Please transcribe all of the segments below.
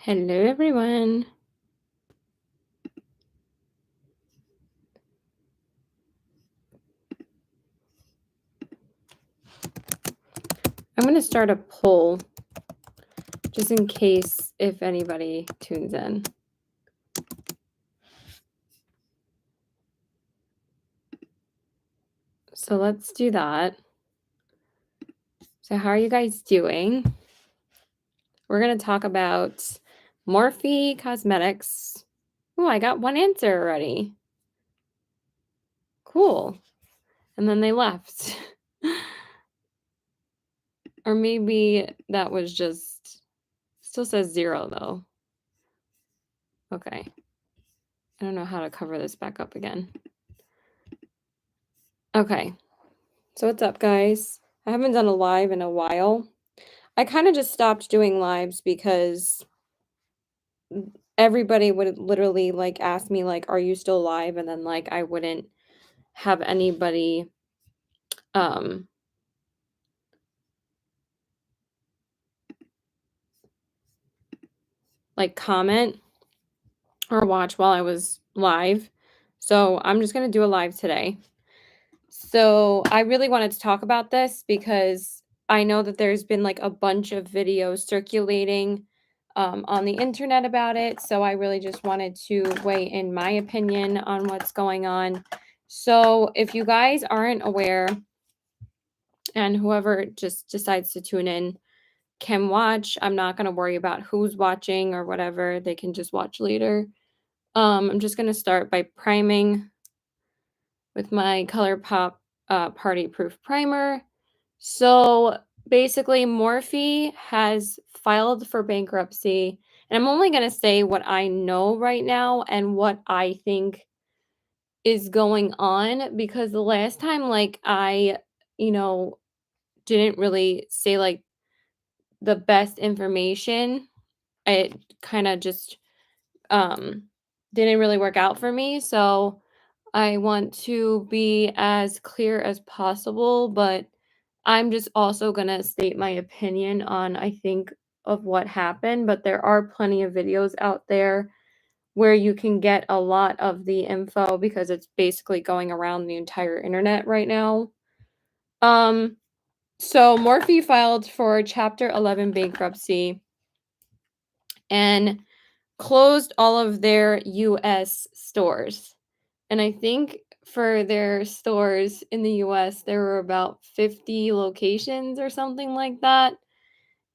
Hello, everyone. I'm going to start a poll just in case if anybody tunes in. So let's do that. So how are you guys doing? We're going to talk about Morphe Cosmetics. Oh, I got one answer already. Cool. And then they left. Or maybe that was just, still says 0 though. Okay. I don't know how to cover this back up again. Okay. So what's up, guys? I haven't done a live in a while. I kind of just stopped doing lives because everybody would literally like ask me like, "Are you still live?" And then like I wouldn't have anybody um like comment or watch while I was live. So I'm just going to do a live today. So I really wanted to talk about this because I know that there's been like a bunch of videos circulating on the internet about it. So I really just wanted to weigh in my opinion on what's going on. So if you guys aren't aware, and whoever just decides to tune in can watch, I'm not going to worry about who's watching or whatever. They can just watch later. I'm just going to start by priming with my ColourPop Party Proof Primer. So basically, Morphe has filed for bankruptcy. And I'm only going to say what I know right now and what I think is going on because the last time, like, you know, didn't really say like the best information, it kind of just um didn't really work out for me. So I want to be as clear as possible, but I'm just also going to state my opinion on, I think, of what happened. But there are plenty of videos out there where you can get a lot of the info because it's basically going around the entire internet right now. Um, so Morphe filed for Chapter 11 bankruptcy and closed all of their US stores. And I think for their stores in the US, there were about 50 locations or something like that.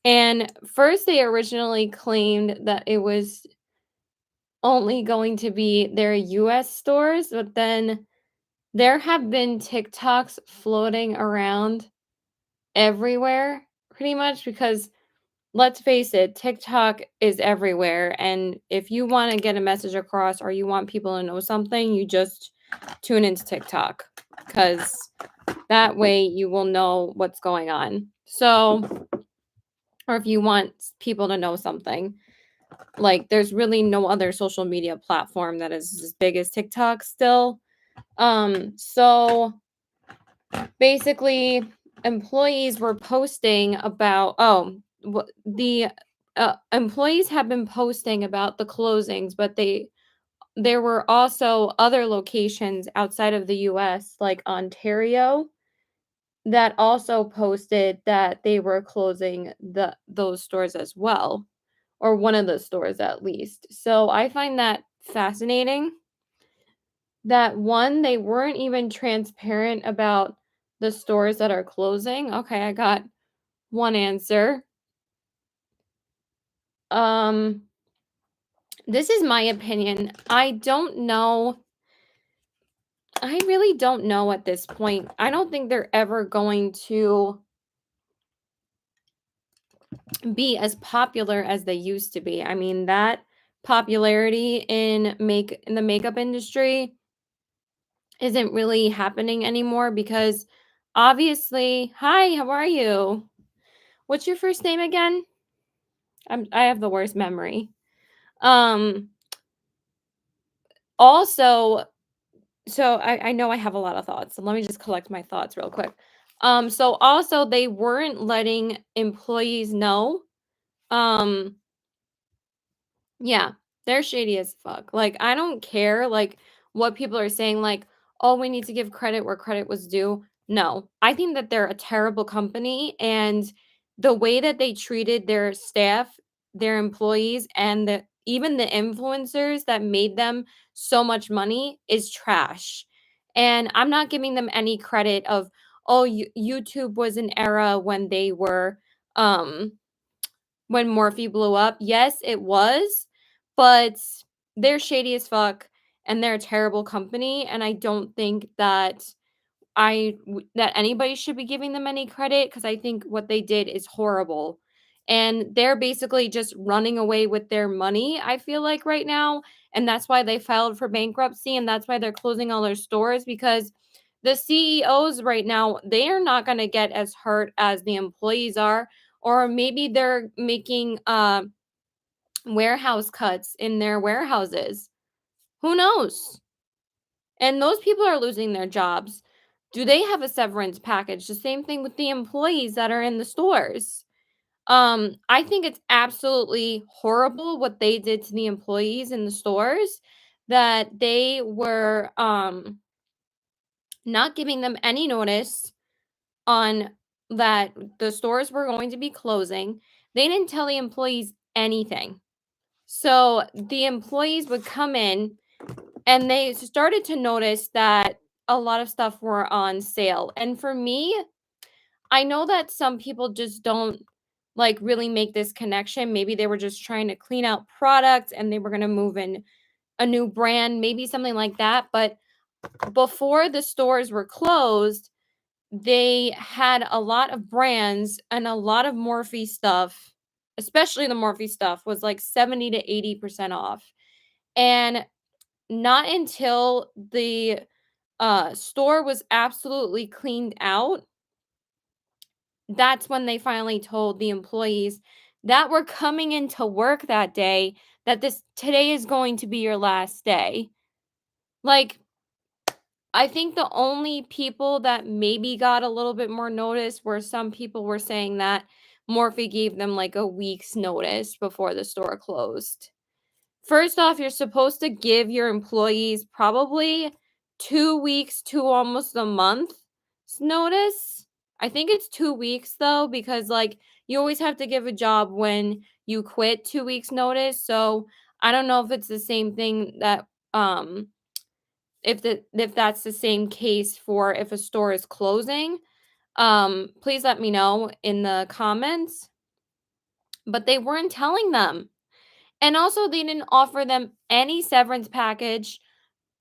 And first, they originally claimed that it was only going to be their US stores, but then there have been TikToks floating around everywhere pretty much because let's face it, TikTok is everywhere. And if you want to get a message across or you want people to know something, you just tune into TikTok because that way you will know what's going on. So, or if you want people to know something, like there's really no other social media platform that is as big as TikTok still. So basically employees were posting about the employees have been posting about the closings, but there were also other locations outside of the US like Ontario that also posted that they were closing those stores as well, or one of the stores at least. So I find that fascinating that one, they weren't even transparent about the stores that are closing. Okay, I got one answer. Um this is my opinion. I don't know. I really don't know at this point. I don't think they're ever going to be as popular as they used to be. I mean, that popularity in the makeup industry isn't really happening anymore because obviously, hi, how are you? What's your first name again? I have the worst memory. Um also, so I know I have a lot of thoughts. So let me just collect my thoughts real quick. So also they weren't letting employees know um Yeah, they're shady as fuck. Like, I don't care, like, what people are saying, like, "Oh, we need to give credit where credit was due." No, I think that they're a terrible company, and the way that they treated their staff, their employees, and even the influencers that made them so much money is trash. And I'm not giving them any credit of, "Oh, YouTube was an era when they were, um" when Morphe blew up. Yes, it was, but they're shady as fuck and they're a terrible company, and I don't think that that anybody should be giving them any credit because I think what they did is horrible. And they're basically just running away with their money, I feel like right now, and that's why they filed for bankruptcy and that's why they're closing all their stores because the CEOs right now, they are not going to get as hurt as the employees are, or maybe they're making warehouse cuts in their warehouses. Who knows? And those people are losing their jobs. Do they have a severance package? The same thing with the employees that are in the stores. I think it's absolutely horrible what they did to the employees in the stores, that they were not giving them any notice on that the stores were going to be closing. They didn't tell the employees anything. So the employees would come in and they started to notice that a lot of stuff were on sale. And for me, I know that some people just don't like really make this connection. Maybe they were just trying to clean out products and they were going to move in a new brand, maybe something like that. But before the stores were closed, they had a lot of brands and a lot of Morphe stuff, especially the Morphe stuff was like 70 to 80% off. And not until the store was absolutely cleaned out, that's when they finally told the employees that were coming into work that day that this today is going to be your last day. Like, I think the only people that maybe got a little bit more notice were some people were saying that Morphe gave them like a week's notice before the store closed. First off, you're supposed to give your employees probably 2 weeks to almost a month's notice. I think it's 2 weeks though, because like you always have to give a job when you quit 2 weeks notice. So I don't know if it's the same thing that if that's the same case for if a store is closing. Please let me know in the comments. But they weren't telling them. And also they didn't offer them any severance package.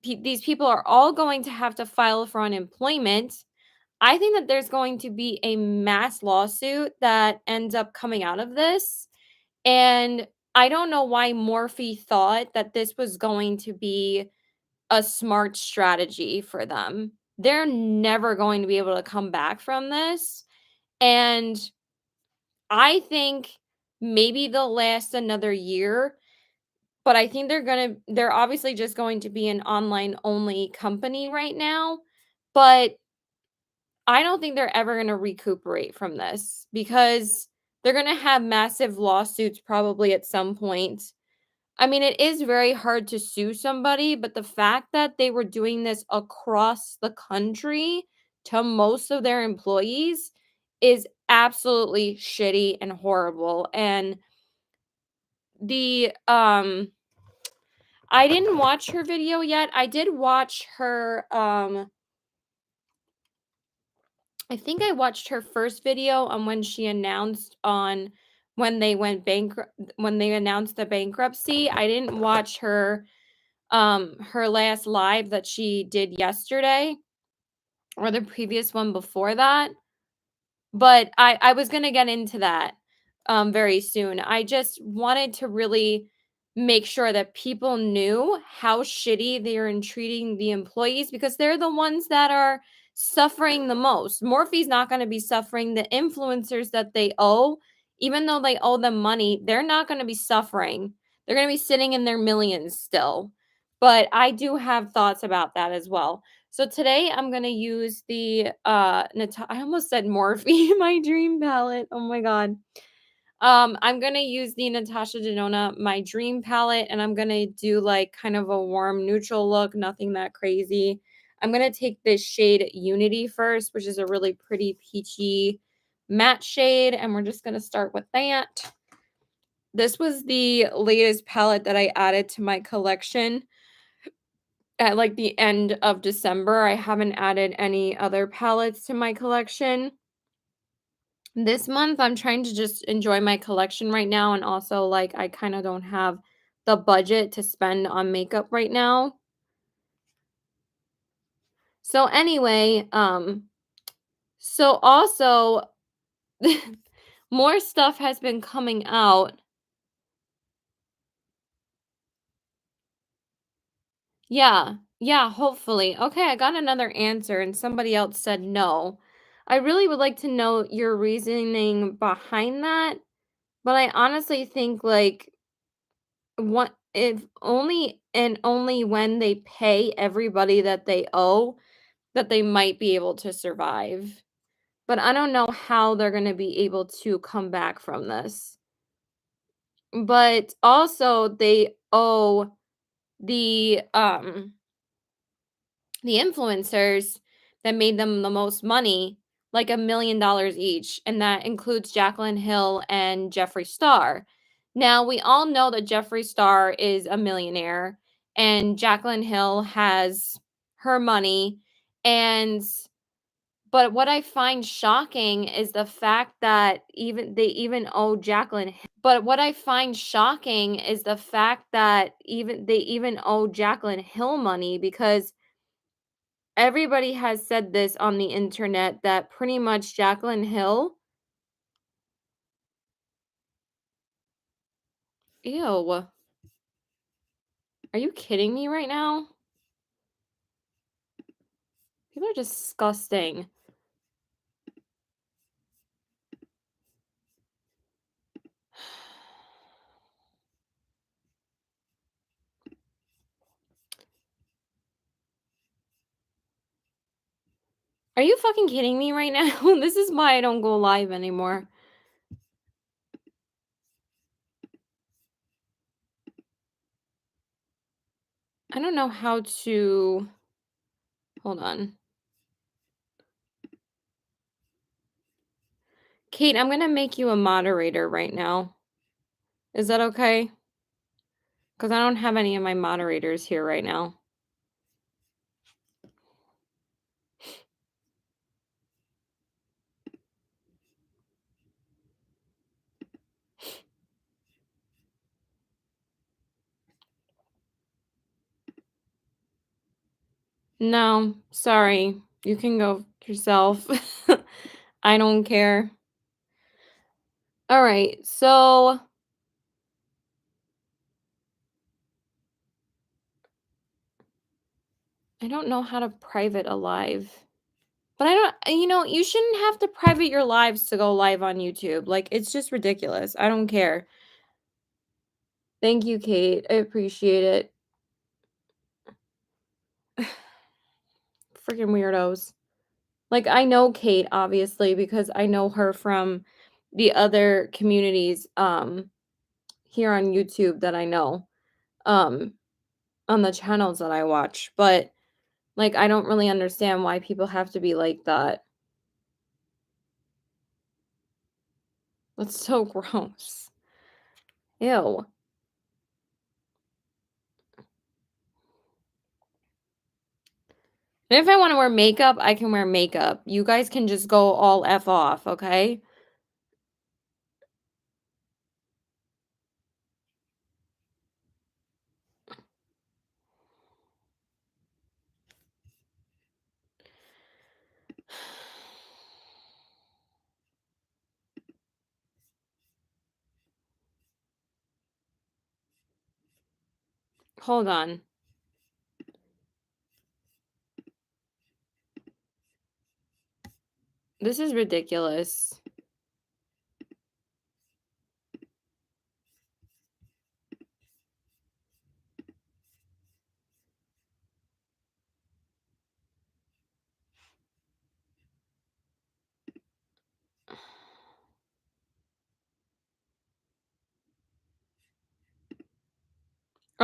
These people are all going to have to file for unemployment. I think that there's going to be a mass lawsuit that ends up coming out of this. And I don't know why Morphe thought that this was going to be a smart strategy for them. They're never going to be able to come back from this. And I think maybe they'll last another year, but I think they're obviously just going to be an online only company right now, but I don't think they're ever gonna recuperate from this because they're gonna have massive lawsuits probably at some point. I mean, it is very hard to sue somebody, but the fact that they were doing this across the country to most of their employees is absolutely shitty and horrible. And the I didn't watch her video yet. I did watch her I think I watched her first video on when she announced on when they went bankrupt when they announced the bankruptcy. I didn't watch her last live that she did yesterday or the previous one before that. But I was gonna get into that, very soon. I just wanted to really make sure that people knew how shitty they are in treating the employees because they're the ones that are suffering the most. Morphe's not gonna be suffering. The influencers that they owe, even though they owe them money, they're not gonna be suffering. They're gonna be sitting in their millions still. But I do have thoughts about that as well. So today I'm gonna use the I almost said Morphe, my dream palette. Oh my god. I'm gonna use the Natasha Denona My Dream palette, and I'm gonna do like kind of a warm neutral look, nothing that crazy. I'm gonna take this shade Unity first, which is a really pretty peachy matte shade, and we're just gonna start with that. This was the latest palette that I added to my collection at like the end of December. I haven't added any other palettes to my collection. This month, I'm trying to just enjoy my collection right now, and also, like, I kinda don't have the budget to spend on makeup right now. So anyway, so also more stuff has been coming out. Yeah, yeah, hopefully. Okay, I got another answer and somebody else said no. I really would like to know your reasoning behind that, but I honestly think, like, what if only and only when they pay everybody that they owe, that they might be able to survive. But I don't know how they're gonna be able to come back from this. But also they owe the, the influencers that made them the most money, like $1 million each, and that includes Jaclyn Hill and Jeffree Star. Now, we all know that Jeffree Star is a millionaire and Jaclyn Hill has her money, and but what I find shocking is the fact that even owe Jaclyn Hill money, because everybody has said this on the internet that pretty much Jaclyn Hill. Ew. Are you kidding me right now? People are disgusting. Are you fucking kidding me right now? This is why I don't go live anymore. I don't know how to. Hold on. Kate, I'm gonna make you a moderator right now. Is that okay? Because I don't have any of my moderators here right now. No, sorry. You can go yourself. I don't care. All right, so I don't know how to private a live. But I don't, you shouldn't have to private your lives to go live on YouTube. Like, it's just ridiculous. I don't care. Thank you, Kate. I appreciate it. Freaking weirdos. Like, I know Kate, obviously, because I know her from the other communities here on YouTube that I know, um, on the channels that I watch. But, like, I don't really understand why people have to be like that. That's so gross. Ew. And if I wanna wear makeup, I can wear makeup. You guys can just go all F off, okay? Hold on. This is ridiculous.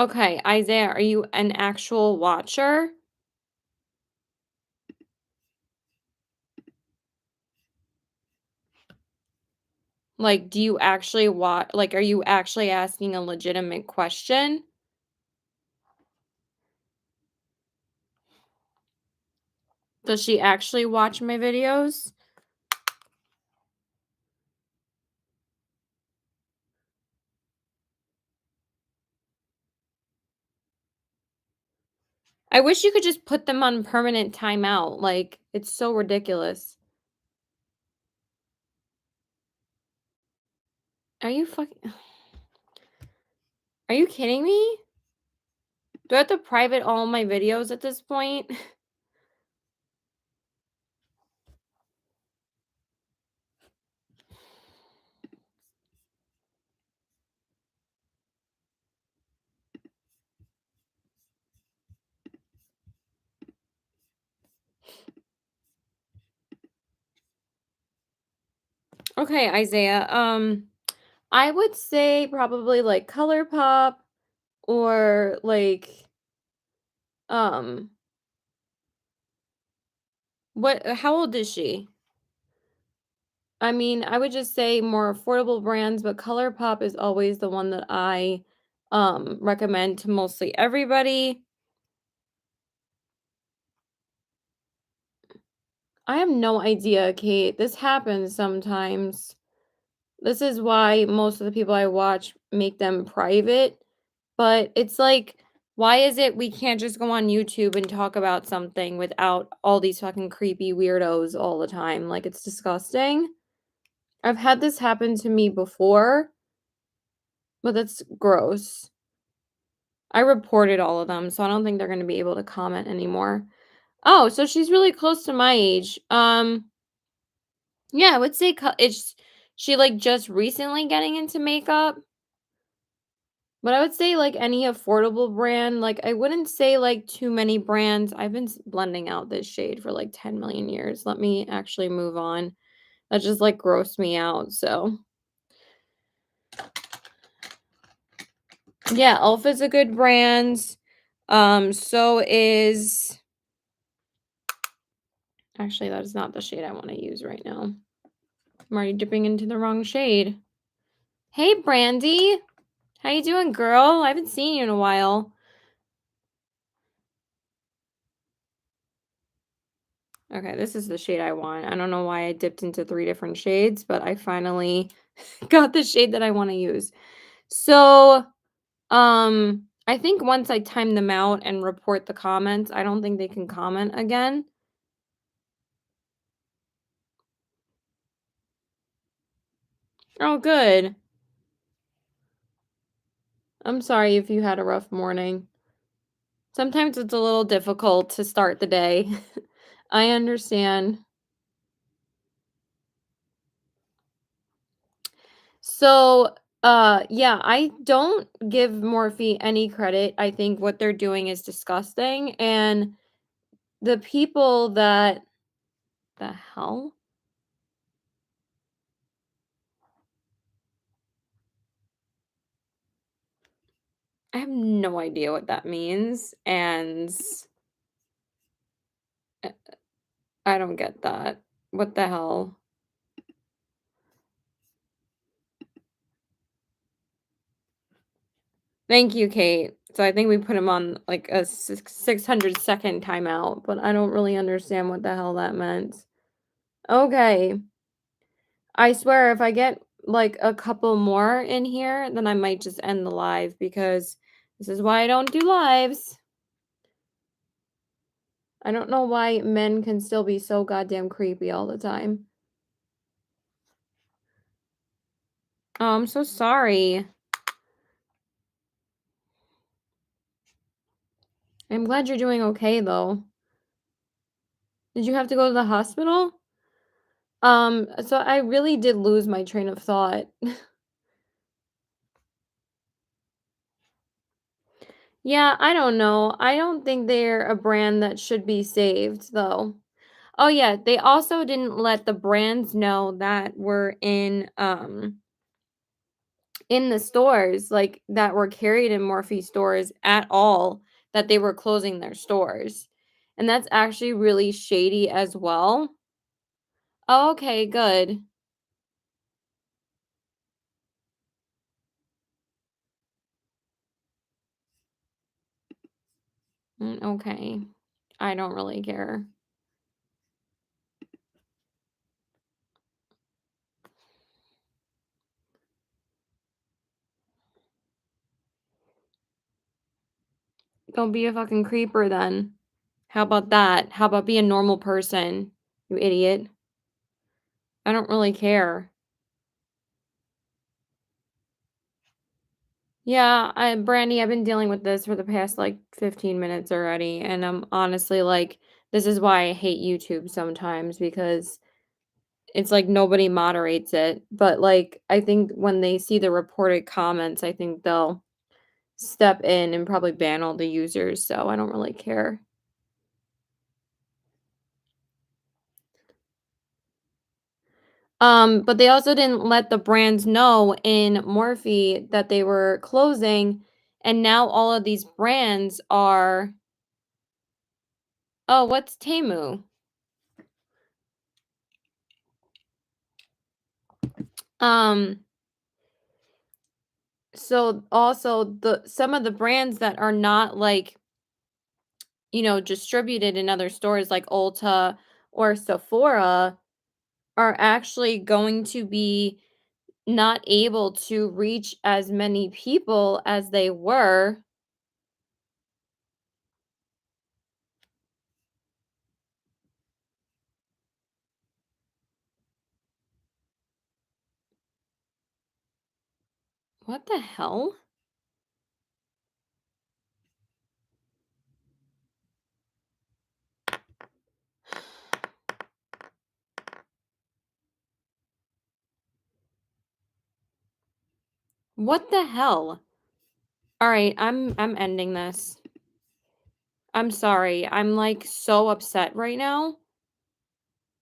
Okay, Isaiah, are you an actual watcher? Like, do you actually watch? Like, are you actually asking a legitimate question? Does she actually watch my videos? I wish you could just put them on permanent timeout, like, it's so ridiculous. Are you fucking Are you kidding me? Do I have to private all my videos at this point? Okay, Isaiah, I would say probably, like, Pop or, like, um how old is she? I mean, I would just say more affordable brands, but Pop is always the one that I, recommend to mostly everybody. I have no idea, Kate. This happens sometimes. This is why most of the people I watch make them private, but it's like, why is it we can't just go on YouTube and talk about something without all these fucking creepy weirdos all the time? Like, it's disgusting. I've had this happen to me before, but that's gross. I reported all of them, so I don't think they're gonna be able to comment anymore. Oh, so she's really close to my age. Yeah, I would say it's she like just recently getting into makeup, but I would say like any affordable brand. Like I wouldn't say like too many brands. I've been blending out this shade for like 10 million years. Let me actually move on. That just like grossed me out. So yeah, Elf is a good brand. So is actually that is not the shade I want to use right now. I'm already dipping into the wrong shade. Hey, Brandy. How you doing, girl? I haven't seen you in a while. Okay, this is the shade I want. I don't know why I dipped into 3 different shades, but I finally got the shade that I wanna use. So, I think once I time them out and report the comments, I don't think they can comment again. Oh, good. I'm sorry if you had a rough morning. Sometimes it's a little difficult to start the day. I understand. So, yeah, I don't give Morphe any credit. I think what they're doing is disgusting, and the people that the hell? I have no idea what that means, and I I don't get that. What the hell? Thank you, Kate. So I think we put him on like a 600-second timeout, but I don't really understand what the hell that meant. Okay. I swear if I get like a couple more in here, then I might just end the live because this is why I don't do lives. I don't know why men can still be so goddamn creepy all the time. Oh, I'm so sorry. I'm glad you're doing okay though. Did you have to go to the hospital? So I really did lose my train of thought. Yeah, I don't know. I don't think they're a brand that should be saved though. Oh yeah, they also didn't let the brands know that we're in the stores, like, that were carried in Morphe stores at all, that they were closing their stores, and that's actually really shady as well. Oh, okay, good. Okay. I don't really care. Don't be a fucking creeper then. How about that? How about be a normal person, you idiot? I don't really care. Yeah, Brandy, I've been dealing with this for the past like 15 minutes already, and I'm honestly like, this is why I hate YouTube sometimes because it's like nobody moderates it. But like, I think when they see the reported comments, I think they'll step in and probably ban all the users. So I don't really care. But they also didn't let the brands know in Morphe that they were closing, and now all of these brands are. Oh, what's Temu? Um, so also the some of the brands that are not like, distributed in other stores like Ulta or Sephora are actually going to be not able to reach as many people as they were. What the hell? What the hell? All right, I'm ending this. I'm sorry. I'm like so upset right now.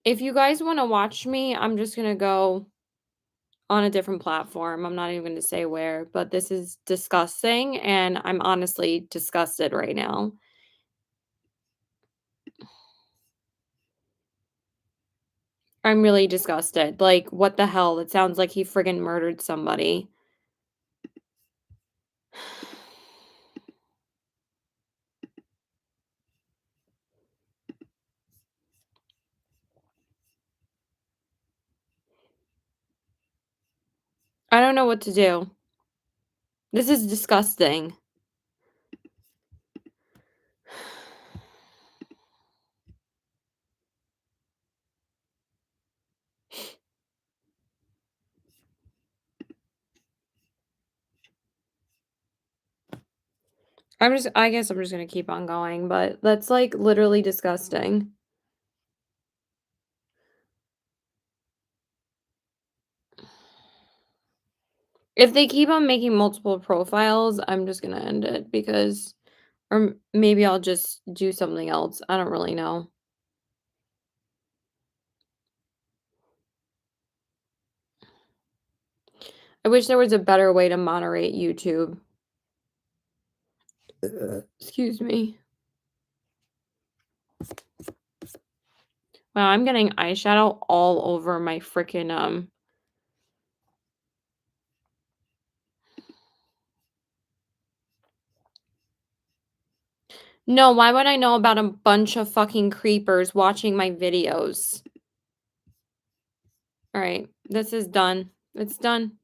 If you guys want to watch me, I'm just going to go on a different platform. I'm not even going to say where, but this is disgusting and I'm honestly disgusted right now. I'm really disgusted. Like, what the hell? It sounds like he friggin' murdered somebody. I don't know what to do. This is disgusting. I guess I'm just gonna keep on going, but that's like literally disgusting. If they keep on making multiple profiles, I'm just gonna end it because, or maybe I'll just do something else. I don't really know. I wish there was a better way to moderate YouTube. Excuse me. Wow, I'm getting eyeshadow all over my freaking No, why would I know about a bunch of fucking creepers watching my videos? All right, this is done. It's done.